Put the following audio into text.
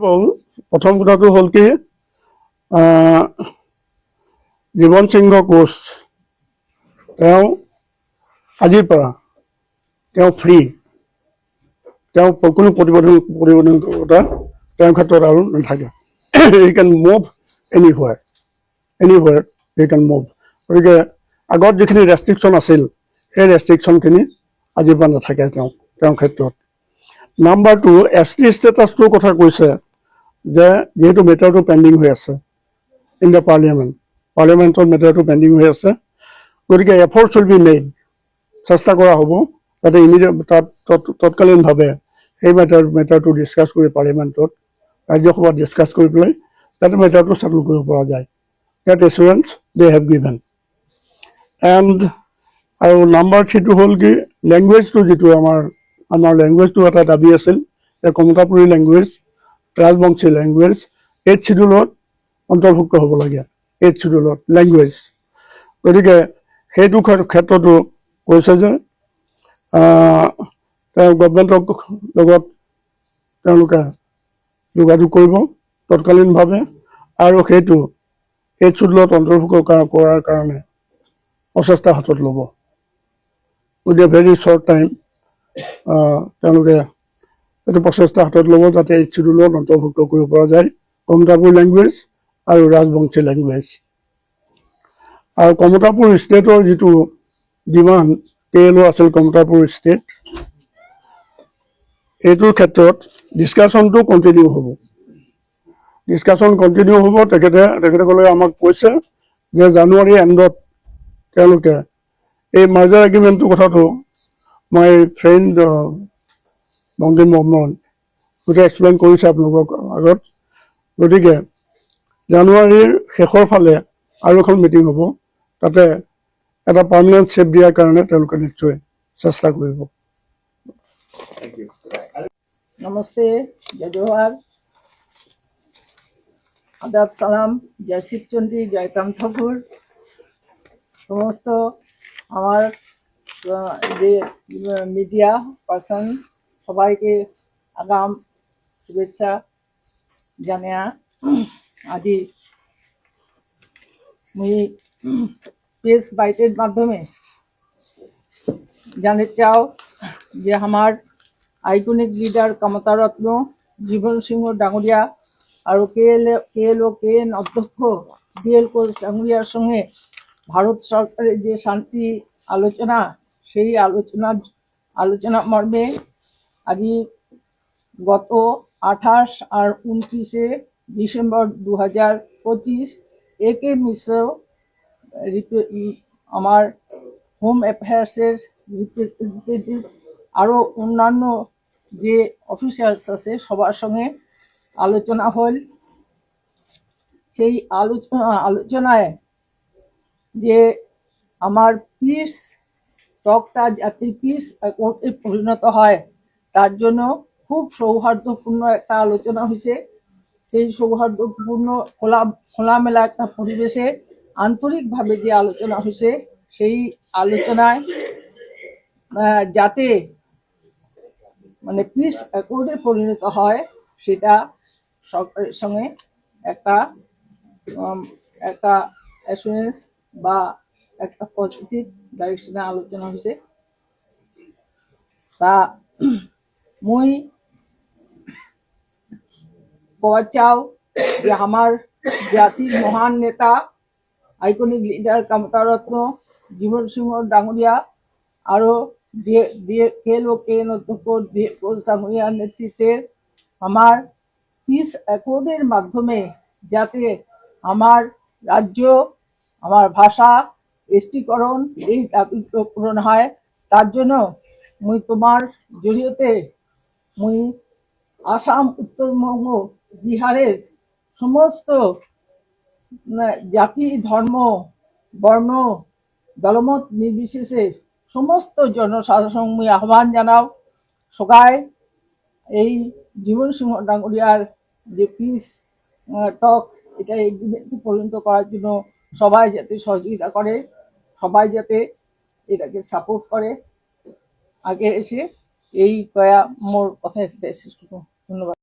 প্ৰথম কথাটো হ'ল কি জীৱন সিংহ কোচ তেওঁ আজিৰ পৰা তেওঁ ফ্ৰী তেওঁ কোনো প্ৰতিবন্ধকতা তেওঁৰ ক্ষেত্ৰত আৰু নাথাকে হি কেন মুভ এনিহুৱেৰ হি কেন মুভ গতিকে আগত যিখিনি ৰেষ্ট্ৰিকশ্যন আছিল সেই ৰেষ্ট্ৰিকশ্যনখিনি আজিৰ পৰা নাথাকে তেওঁৰ ক্ষেত্ৰত নাম্বাৰ 2 ST ষ্টেটাছটোৰ কথা কৈছে যে যেহেতু মেটাৰটো পেণ্ডিং হৈ আছে ইন দ্য পাৰ্লিয়ামেণ্টৰ মেটাৰটো পেণ্ডিং হৈ আছে গতিকে এফৰ্টছ উইল বি মেড চেষ্টা কৰা হ'ব যাতে ইমিডিয়েট তাত তৎকালীনভাৱে সেই মেটাৰটো ডিছকাছ কৰি পাৰ্লিয়ামেণ্টত ৰাজ্যসভাত ডিছকাছ কৰি পেলাই যাতে মেটাৰটো চেটেল কৰিব পৰা যায় that assurance they have given and আৰু নাম্বাৰ 3টো হ'ল কি লেংগুৱেজটো যিটো আমাৰ লেংগুৱেজটো এটা দাবী আছিল যে Kamatapuri language Rajbanshi language 8th শিডিউলত অন্তৰ্ভুক্ত হ'ব লাগে 8th শিডিউলত লেংগুৱেজ গতিকে সেইটো ক্ষেত্ৰতো কৈছে যে তেওঁ গভৰ্ণমেণ্টৰ লগত তেওঁলোকে যোগাযোগ কৰিব তৎকালীনভাৱে আৰু সেইটো 8th শিডিউলত অন্তৰ্ভুক্ত কৰাৰ কাৰণে প্ৰচেষ্টা হাতত ল'ব with a very short time তেওঁলোকে এইটো প্ৰচেষ্টা হাতত ল'ব যাতে 8th শিডিউলত অন্তৰ্ভুক্ত কৰিব পৰা যায় কমতাপুৰী লেংগুৱেজ আৰু ৰাজবংশী লেংগুৱেজ আৰু কমতাপুৰ ষ্টেটৰ যিটো ডিমাণ্ড PLO আছিল কমতাপুৰ ষ্টেট এইটোৰ ক্ষেত্ৰত ডিছকাশ্যনটো কণ্টিনিউ হ'ব তেখেতসকলে আমাক কৈছে যে জানুৱাৰী এণ্ডত তেওঁলোকে এই মাৰ্জাৰ এগ্ৰিমেণ্টটোৰ কথাটো মাই ফ্ৰেণ্ড বংকিম মহম্মদ গোটেই এক্সপ্লেইন কৰিছে আপোনালোকৰ আগত গতিকে জানুৱাৰীৰ শেষৰ ফালে আৰু এখন মিটিং হ'ব তাতে এটা পাৰ্মানেণ্ট ছেফ দিয়াৰ কাৰণে তেওঁলোকে নিশ্চয় চেষ্টা কৰিব नमस्ते जय जोहार आदाब सालाम जय शिवचंडी जय काम ठाकुर समस्त আমার যে মিডিয়া পার্সন সবাইকে আগাম শুভেচ্ছা জানিয়া আজি মুই প্রেস বাইটের মাধ্যমে জানতে চাও যে আমার আইকনিক লিডার কমতারত্ন জীবন সিংহ ডাঙরিয়া আর KLO KN অধ্যক্ষ DL কোচ ডাঙরিয়ার সঙ্গে ভারত সরকারের যে শান্তি আলোচনা সেই আলোচনা মর্মে আজি গত 28 আর 29 ডিসেম্বর 2025 একে মিশ্র আমার হোম অ্যাফেয়ার্সের রিপ্রেজেন্টেটিভ আরও অন্যান্য যে অফিসিয়ালস আছে সবার সঙ্গে আলোচনা হল সেই আলোচনায় যে আমার পিস টকটা যাতে পিস অ্যাকর্ডে পরিণত হয় তার জন্য খুব সৌহার্দ্যপূর্ণ একটা আলোচনা হয়েছে সেই সৌহার্দ্যপূর্ণ খোলামেলা একটা পরিবেশে আন্তরিকভাবে যে আলোচনা হয়েছে সেই আলোচনায় যাতে মানে পিস অ্যাকর্ডে পরিণত হয় সেটা সরকারের সঙ্গে একটা অ্যাসুরেন্স বা একটা পজিটিভ ডাইরেকশনে আলোচনা হয়েছে তা মুই কওয়া চাও যে আমার জাতির মহান নেতা আইকনিক লিডার কমতারত্ন জীবন সিংহ ডাঙরিয়া আরও KLO KN অধ্যক্ষ কোচ ডাঙরিয়ার নেতৃত্বে আমার পিস অ্যাকর্ডের মাধ্যমে যাতে আমার রাজ্য আমার ভাষা এসটিকরণ এই দাবি পূরণ হয় তার জন্য মুই তোমার জড়িয়তে মুই আসাম উত্তরবঙ্গ বিহারের সমস্ত জাতি ধর্ম বর্ণ দলমত নির্বিশেষে সমস্ত জনসাধারণ মুই আহ্বান জানাও সবাই এই জীবন সিংহ ডাঙরিয়ার যে পিস টক এটা এগ্রিমেন্টে পরিণত করার জন্য সবাই যাতে সহযোগিতা করে সবাই যাতে এটাকে সাপোর্ট করে আগে এসে এই কয়া মোর কথা শেষ করব ধন্যবাদ।